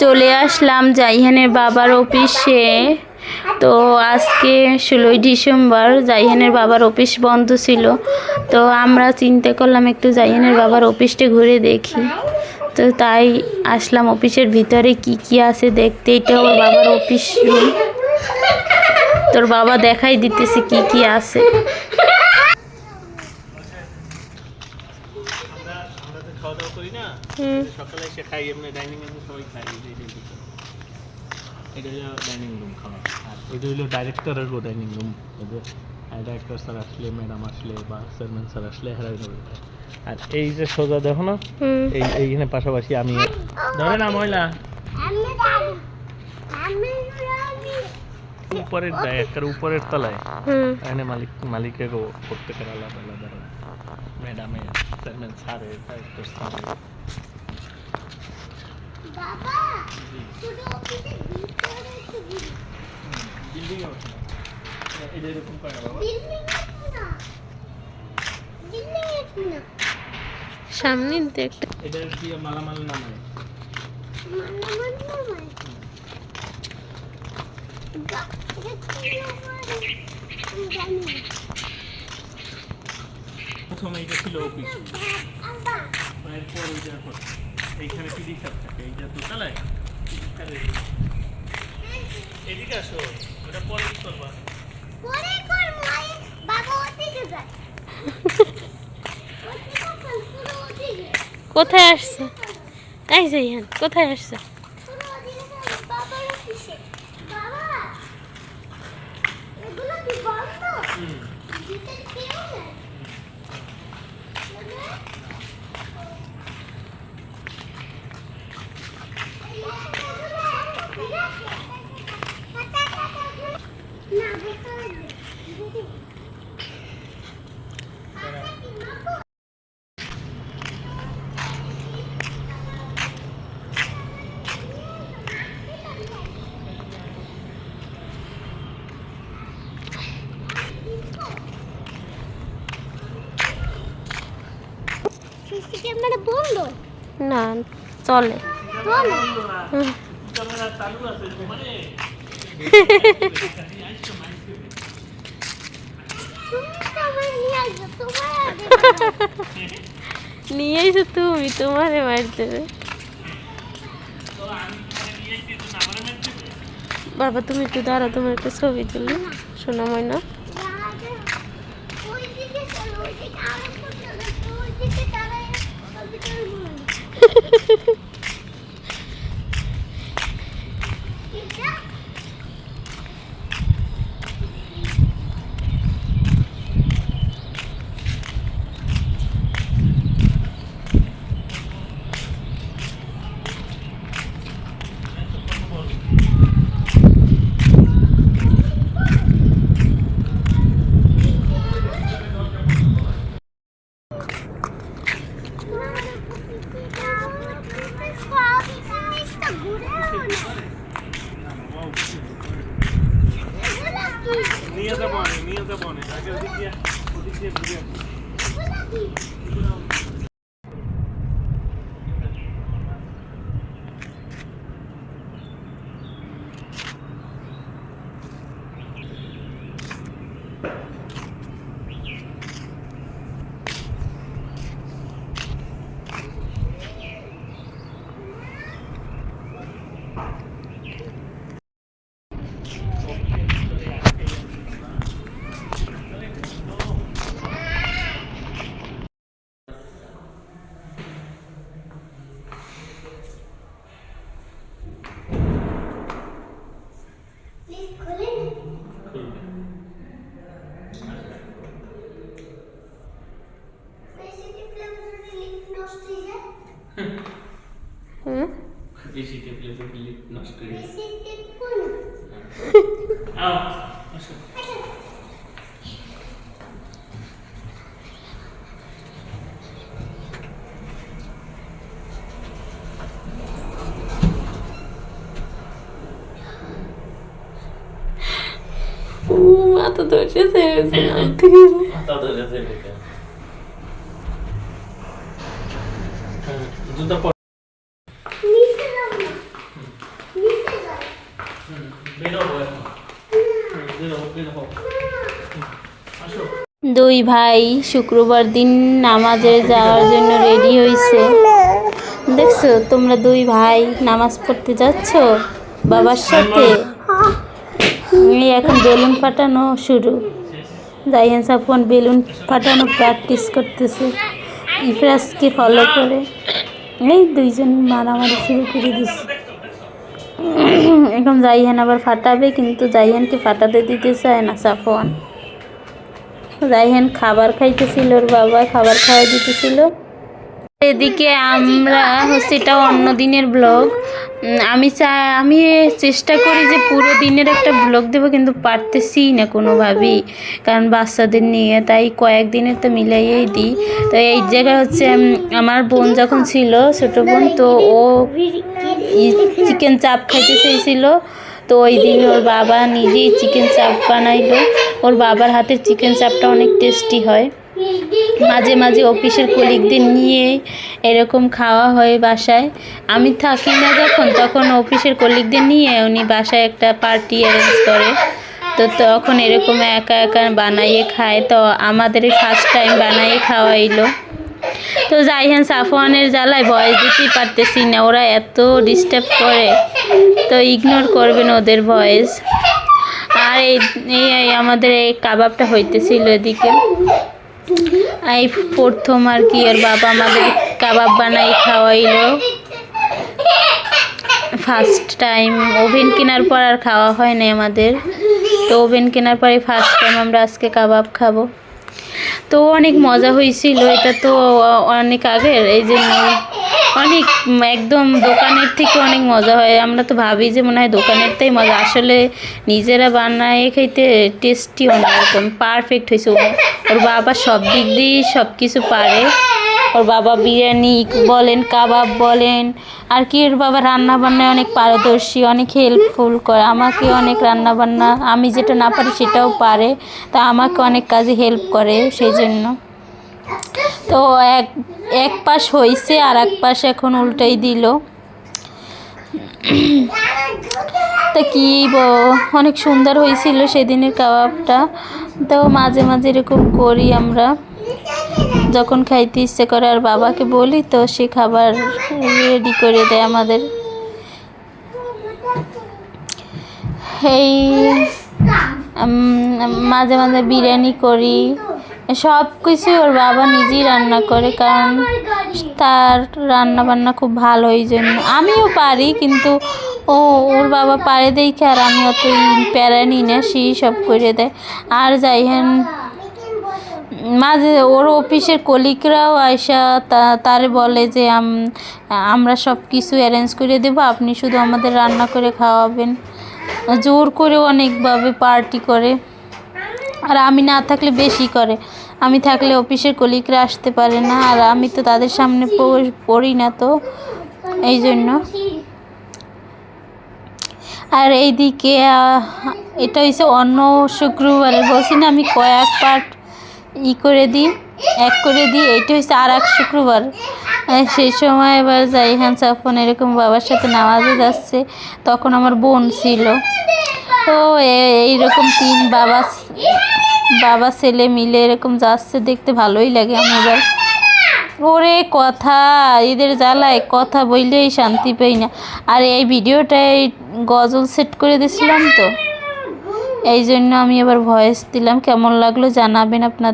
চলে আসলাম জাইহানের বাবার অফিসে। তো আজকে 16ই ডিসেম্বর, জাইহানের বাবার অফিস বন্ধ ছিল। তো আমরা চিন্তা করলাম একটু জাইহানের বাবার অফিসটা ঘুরে দেখি। তো তাই আসলাম অফিসের ভিতরে কি কি আছে দেখতে। এটা ওর বাবার অফিস রুম। তোর বাবা দেখাই দিতেছে কি কি আছে। সকালে এসে খাই, এমনি ডাইনিং রুমে সবাই খাই। এটা হলো ডাইনিং রুম খাওয়া, আর এটা হলো ডাইরেক্টরের ডাইনিং রুম। ডাইরেক্টর স্যার আসলে, ম্যাডাম আসলে বা চেয়ারম্যান স্যার আসলে হেরাই হবে। আর এই যে সোজা দেখো না, এইখানে পাশাপাশি আমি ধরে না ময়লা উপরের দেয়, একটা উপরের তলায় এখানে মালিকের প্রত্যেকের আলাদা আলাদা ম্যাডামের, চেয়ারম্যান স্যারের, ডাইরেক্টর স্যারের। সামনে একটা এটা দিয়ে মালামাল নামায়। প্রথমে এইটা ছিল অফিস, এরপর এইখানে পিডি সাহেব থাকে, এইটা তো চালায়। এদিকে আসো, ওটা পরে করবা। কোথায় আসছে? তাই জাইহান কোথায় আসছে? সিসি ক্যামেরা বন্ধ না, চলে। ক্যামেরা চালু আছে মানে নিয়ে এসো তুমি, তোমারে মার দেবে। বাবা তুমি একটু দাঁড়াও, তোমার একটা ছবি তুলি। শোনো ময়না, নিয়ে যাবো অনেক আগে ওদিক দিয়ে ঘুরে এসি টেপলে তো ক্লিপ নষ্ট হয়ে যায়। আও আসো। মাথা ধরেছে, মাথা ধরেছে লেখা। জুতা দুই ভাই শুক্রবার দিন নামাজে যাওয়ার জন্য রেডি হয়েছে। দেখছো তোমরা দুই ভাই নামাজ পড়তে যাচ্ছ বাবার সাথে। এই এখন বেলুন ফাটানো শুরু। জাইহান সাফওয়ান বেলুন ফাটানো প্র্যাকটিস করতেছে ইফরাজকে ফলো করে। এই দুইজন মারামারি শুরু করে দিচ্ছে। এখন জাইহান আবার ফাটাবে, কিন্তু জাইহানকে ফাটাতে দিতে চায় না সাফওয়ান। জাইহান খাবার খাইতেছিল, ওর বাবা খাবার খাওয়া দিতেছিল। এদিকে আমরা হচ্ছে এটা অন্য দিনের ব্লগ। আমি চেষ্টা করি যে পুরো দিনের একটা ব্লগ দেবো, কিন্তু পারতেছি না কোনোভাবেই, কারণ বাচ্চাদের নিয়ে, তাই কয়েকদিনের তো মিলাইয়েই দিই। তো এই জায়গায় হচ্ছে আমার বোন যখন ছিল, ছোটো বোন, তো ও চিকেন চাপ খাইতে চেয়েছিল। তো ওই দিন ওর বাবা নিজেই চিকেন চাপ বানাইলো। ওর বাবার হাতের চিকেন চাপটা অনেক টেস্টি হয়। মাঝে মাঝে অফিসের কলিগদের নিয়ে এরকম খাওয়া হয় বাসায়। আমি থাকি না যখন, তখন অফিসের কলিগদের নিয়ে উনি বাসায় একটা পার্টি অ্যারেঞ্জ করে। তো তখন এরকম একা একা বানাইয়ে খায়। তো আমাদের ফার্স্ট টাইম বানাইয়ে খাওয়াইলো। তো জাইহান সাফওয়ানের জ্বালায় ভয়েস দিতেই পারতেছি না, ওরা এত ডিস্টার্ব করে, তো ইগনোর করবেন ওদের ভয়েস। আর এই আমাদের এই কাবাবটা হইতেছিল এদিকে। এই প্রথম আর কি ওর বাবা আমাদের কাবাব বানাই খাওয়াইলো ফার্স্ট টাইম। ওভেন কেনার পর আর খাওয়া হয় না আমাদের, তো ওভেন কেনার পরে ফার্স্ট টাইম আমরা আজকে কাবাব খাবো। তো অনেক মজা হয়েছিল। এটা তো অনেক আগের, এই জন্য অনেক একদম দোকানের থেকে অনেক মজা হয়। আমরা তো ভাবি যে মনে হয় দোকানেরটাই মজা, আসলে নিজেরা বানায় খেতে টেস্টি অন্যরকম পারফেক্ট হয়েছে। ওর বাবা সব দিক দিয়ে সব কিছু পারে। ওর বাবা বিরিয়ানি বলেন, কাবাব বলেন, আর কি ওর বাবা রান্না বান্নায় অনেক পারদর্শী, অনেক হেল্পফুল করে আমাকে। অনেক রান্না বান্না আমি যেটা না পারি সেটাও পারে, তা আমাকে অনেক কাজে হেল্প করে সেই জন্য। তো এক পাশ হয়েছে, আর এক পাশ এখন উল্টাই দিল। তা কি অনেক সুন্দর হয়েছিল সেদিনের কাবাবটা। তো মাঝে মাঝে এরকম করি আমরা, যখন খাইতে ইচ্ছে করে আর বাবাকে বলি, তো সে খাবার রেডি করে দেয় আমাদের। এই মাঝে মাঝে বিরিয়ানি করি, সব কিছু ওর বাবা নিজেই রান্না করে, কারণ তার রান্না বান্না খুব ভালো। এই জন্য আমিও পারি, কিন্তু ওর বাবা পারে দেখে আর আমি অত প্যারা নিই না, সেই সব করে দেয়। আর জাইহান মাঝে ওর অফিসের কলিগরাও আয়সা তারে বলে যে আমরা সব কিছু অ্যারেঞ্জ করে দেবো, আপনি শুধু আমাদের রান্না করে খাওয়াবেন। জোর করে অনেকভাবে পার্টি করে, আর আমি না থাকলে বেশি করে। আমি থাকলে অফিসের কলিগরা আসতে পারে না, আর আমি তো তাদের সামনে পড়ি না, তো এই জন্য। আর এইদিকে এটা হচ্ছে অন্য শুক্রবারের, বলছি না আমি কয়েক পার্ট করে দিই, এইটা হচ্ছে আর এক শুক্রবার। সেই সময় এবার জাইহান সাফওয়ান এরকম বাবার সাথে নামাজে যাচ্ছে, তখন আমার বোন ছিল। তো এইরকম তিন বাবা ছেলে মিলে এরকম যাচ্ছে, দেখতে ভালোই লাগে আমার। ওরে কথা, এদের জ্বালায় কথা বললেই শান্তি পাই না। আর এই ভিডিওটায় গজল সেট করে দিয়েছিলাম, তো এই জন্য আমি আবার ভয়েস দিলাম। কেমন লাগলো জানাবেন আপনাদের।